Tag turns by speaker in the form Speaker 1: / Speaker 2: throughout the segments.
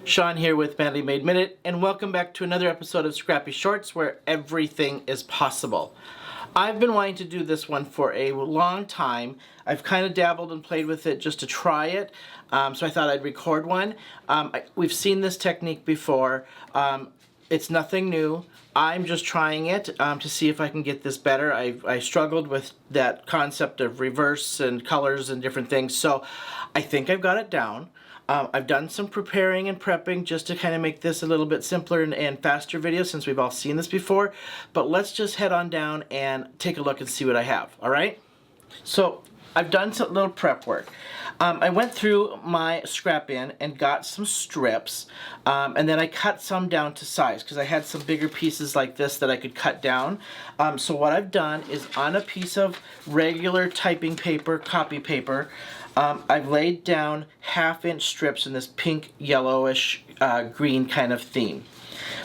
Speaker 1: Shawn here with Manley Made Minute, and welcome back to another episode of Scrappy Shorts where everything is possible. I've been wanting to do this one for a long time. I've kind of dabbled and played with it just to try it, so I thought I'd record one. We've seen this technique before. It's nothing new. I'm just trying it to see if I can get this better. I struggled with that concept of reverse and colors and different things, so I think I've got it down. I've done some preparing and prepping just to kind of make this a little bit simpler and faster video since we've all seen this before. But let's just head on down and take a look and see what I have, all right? So I've done some little prep work. I went through my scrap bin and got some strips, and then I cut some down to size because I had some bigger pieces like this that I could cut down. So what I've done is on a piece of regular typing paper, copy paper, I've laid down 1/2-inch strips in this pink, yellowish, green kind of theme.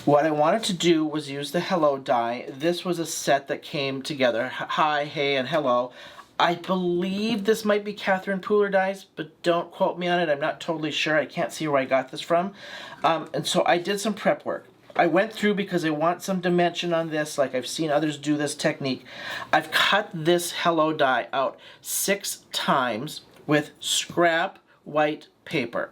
Speaker 1: What I wanted to do was use the hello die. This was a set that came together, hi, hey, and hello. I believe this might be Catherine Pooler dies, but don't quote me on it. I'm not totally sure. I can't see where I got this from. And so I did some prep work. I went through because I want some dimension on this, like I've seen others do this technique. I've cut this hello die out 6 times with scrap white paper.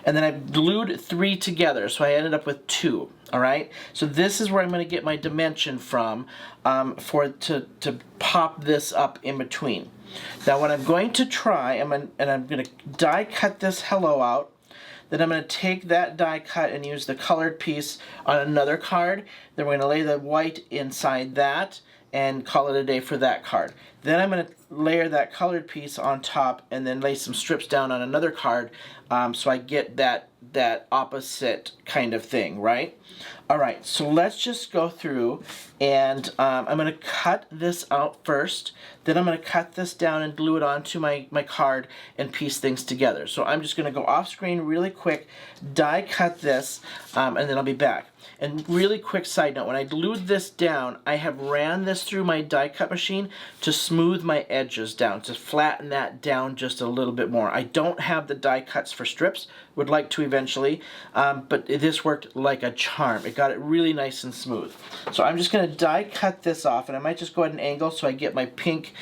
Speaker 1: And then I've glued 3 together, so I ended up with 2. All right, so this is where I'm going to get my dimension from to pop this up in between. Now what I'm going to try, I'm going to die cut this hello out. Then I'm going to take that die cut and use the colored piece on another card. Then we're going to lay the white inside that and call it a day for that card. Then I'm going to layer that colored piece on top and then lay some strips down on another card so I get that opposite kind of thing, right? All right, so let's just go through and I'm going to cut this out first. Then I'm going to cut this down and glue it onto my card and piece things together. So I'm just going to go off screen really quick, die cut this, and then I'll be back. And really quick side note, when I glued this down, I have ran this through my die cut machine to smooth my edges down, to flatten that down just a little bit more. I don't have the die cuts for strips, would like to eventually, but this worked like a charm. It got it really nice and smooth. So I'm just going to die cut this off, and I might just go at an angle so I get my pink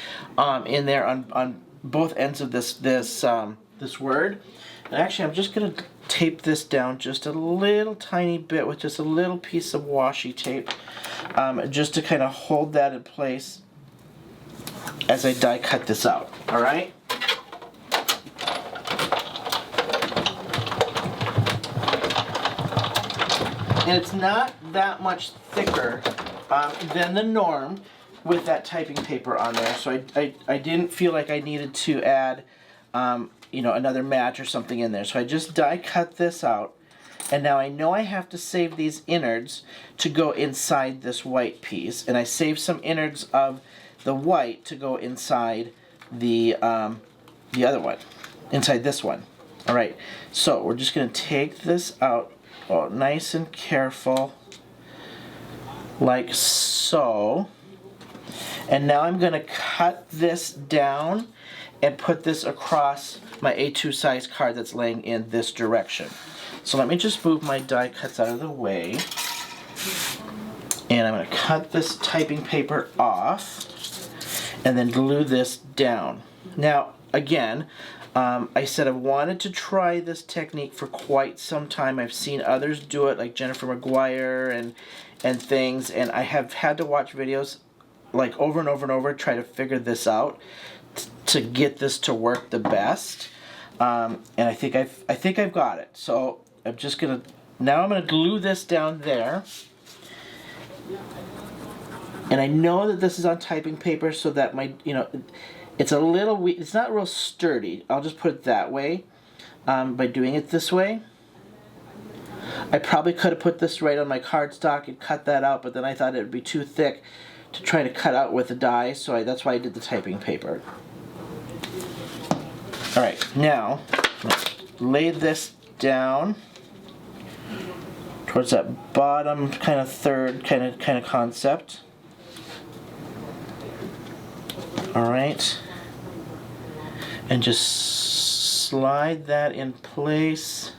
Speaker 1: in there on both ends of this word. And actually, I'm just going to tape this down just a little tiny bit with just a little piece of washi tape, just to kind of hold that in place as I die cut this out. All right? And it's not that much thicker than the norm with that typing paper on there, so I didn't feel like I needed to add another match or something in there. So I just die cut this out, and now I know I have to save these innards to go inside this white piece, and I save some innards of the white to go inside the other one, inside this one. All right, so we're just going to take this out, nice and careful, like so. And now I'm going to cut this down and put this across my A2 size card that's laying in this direction. So let me just move my die cuts out of the way. And I'm going to cut this typing paper off and then glue this down. Now, again, I said I've wanted to try this technique for quite some time. I've seen others do it, like Jennifer McGuire and things, and I have had to watch videos like over and over and over, try to figure this out to get this to work the best. And I think I've got it. So I'm just gonna glue this down there. And I know that this is on typing paper, so that it's a little weak. It's not real sturdy. I'll just put it that way. By doing it this way, I probably could have put this right on my cardstock and cut that out, but then I thought it would be too thick to try to cut out with a die, so that's why I did the typing paper. All right, now lay this down towards that bottom kind of third kind of concept. All right, and just slide that in place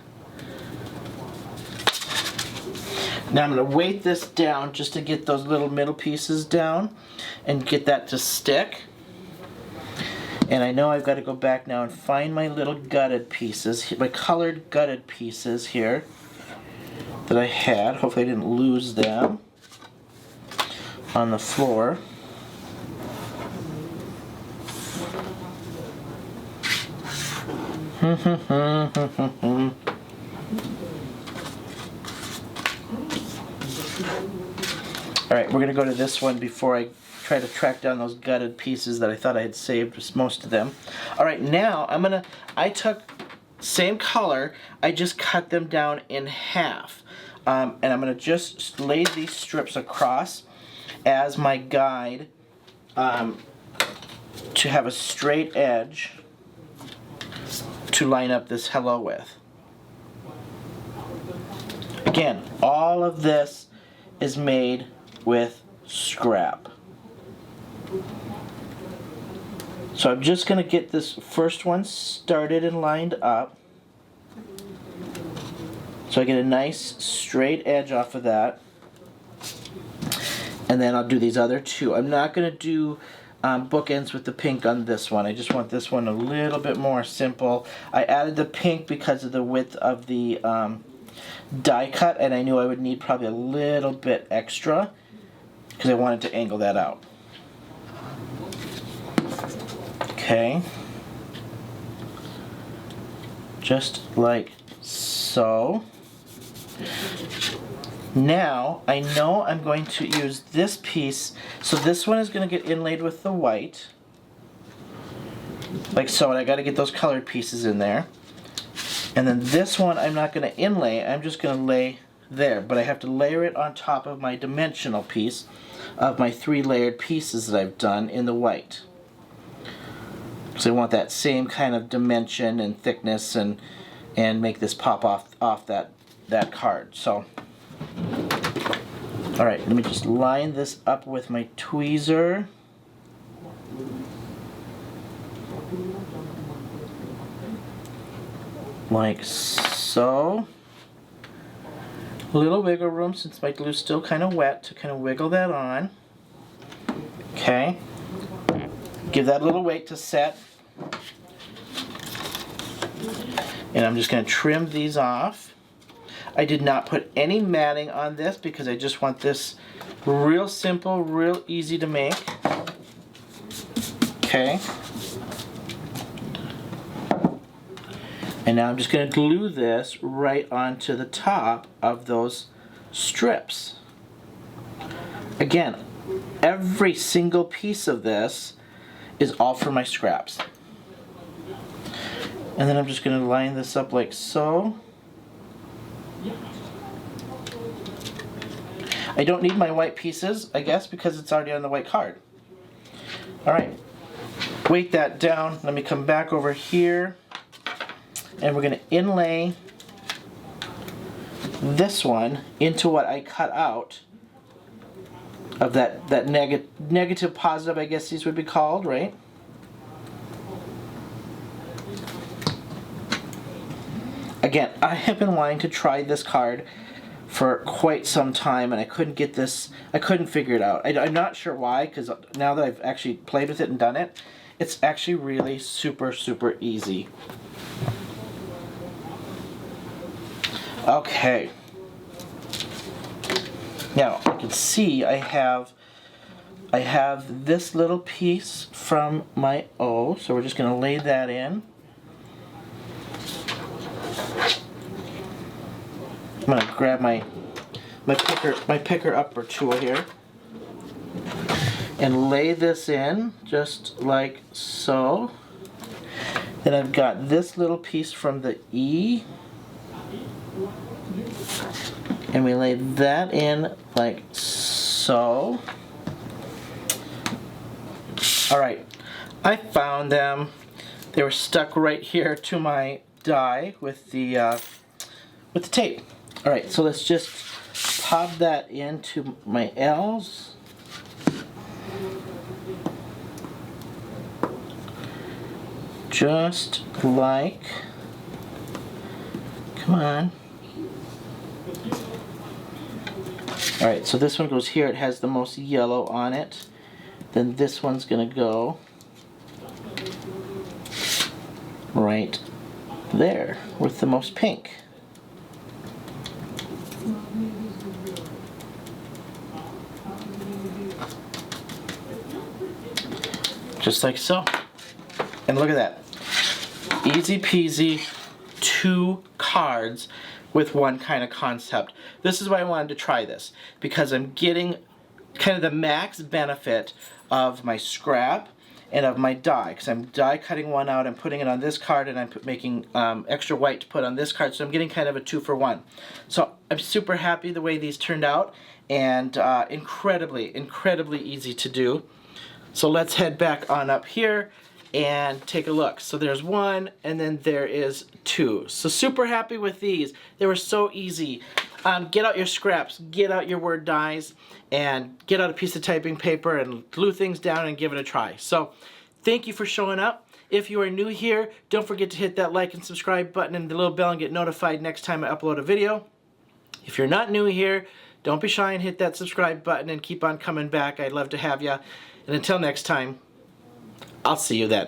Speaker 1: Now I'm going to weight this down just to get those little middle pieces down and get that to stick. And I know I've got to go back now and find my little gutted pieces, my colored gutted pieces here that I had. Hopefully I didn't lose them on the floor. Alright, we're going to go to this one before I try to track down those gutted pieces that I thought I had saved, most of them. Alright, now I took same color, I just cut them down in half. And I'm going to just lay these strips across as my guide to have a straight edge to line up this hello with. Again, all of this is made with scrap. So I'm just going to get this first one started and lined up. So I get a nice straight edge off of that. And then I'll do these other two. I'm not going to do bookends with the pink on this one. I just want this one a little bit more simple. I added the pink because of the width of the die cut, and I knew I would need probably a little bit extra because I wanted to angle that out. Okay. Just like so. Now, I know I'm going to use this piece, so this one is going to get inlaid with the white, like so, and I got to get those colored pieces in there. And then this one I'm not going to inlay, I'm just going to lay there, but I have to layer it on top of my dimensional piece of my 3 layered pieces that I've done in the white. So I want that same kind of dimension and thickness and make this pop off that card. So alright, let me just line this up with my tweezer. Like so. A little wiggle room since my glue's still kind of wet to kind of wiggle that on. Okay. Give that a little weight to set. And I'm just going to trim these off. I did not put any matting on this because I just want this real simple, real easy to make. Okay. And now I'm just going to glue this right onto the top of those strips. Again, every single piece of this is all for my scraps. And then I'm just going to line this up like so. I don't need my white pieces, I guess, because it's already on the white card. Alright, weight that down. Let me come back over here. And we're going to inlay this one into what I cut out of that negative positive, I guess these would be called, right? Again, I have been wanting to try this card for quite some time, and I couldn't get this, I couldn't figure it out. I'm not sure why, because now that I've actually played with it and done it, it's actually really super, super easy. Okay. Now, I can see I have this little piece from my O, so we're just going to lay that in. I'm going to grab my picker upper tool here and lay this in just like so. Then I've got this little piece from the E, and we lay that in like so. Alright, I found them. They were stuck right here to my die with the tape. Alright, so let's just pop that into my L's. Just like, come on. Alright, so this one goes here. It has the most yellow on it. Then this one's going to go right there with the most pink. Just like so. And look at that. Easy peasy, 2 cards with one kind of concept. This is why I wanted to try this, because I'm getting kind of the max benefit of my scrap and of my die, because I'm die cutting one out and putting it on this card, and I'm making extra white to put on this card, so I'm getting kind of a 2-for-1. So I'm super happy the way these turned out, and incredibly easy to do. So let's head back on up here and take a look. So there's 1, and then there is 2. So super happy with these. They were so easy. Get out your scraps, get out your word dies, and get out a piece of typing paper and glue things down and give it a try. So thank you for showing up. If you are new here, don't forget to hit that like and subscribe button and the little bell and get notified next time I upload a video. If you're not new here, don't be shy and hit that subscribe button and keep on coming back. I'd love to have you. And until next time, I'll see you then.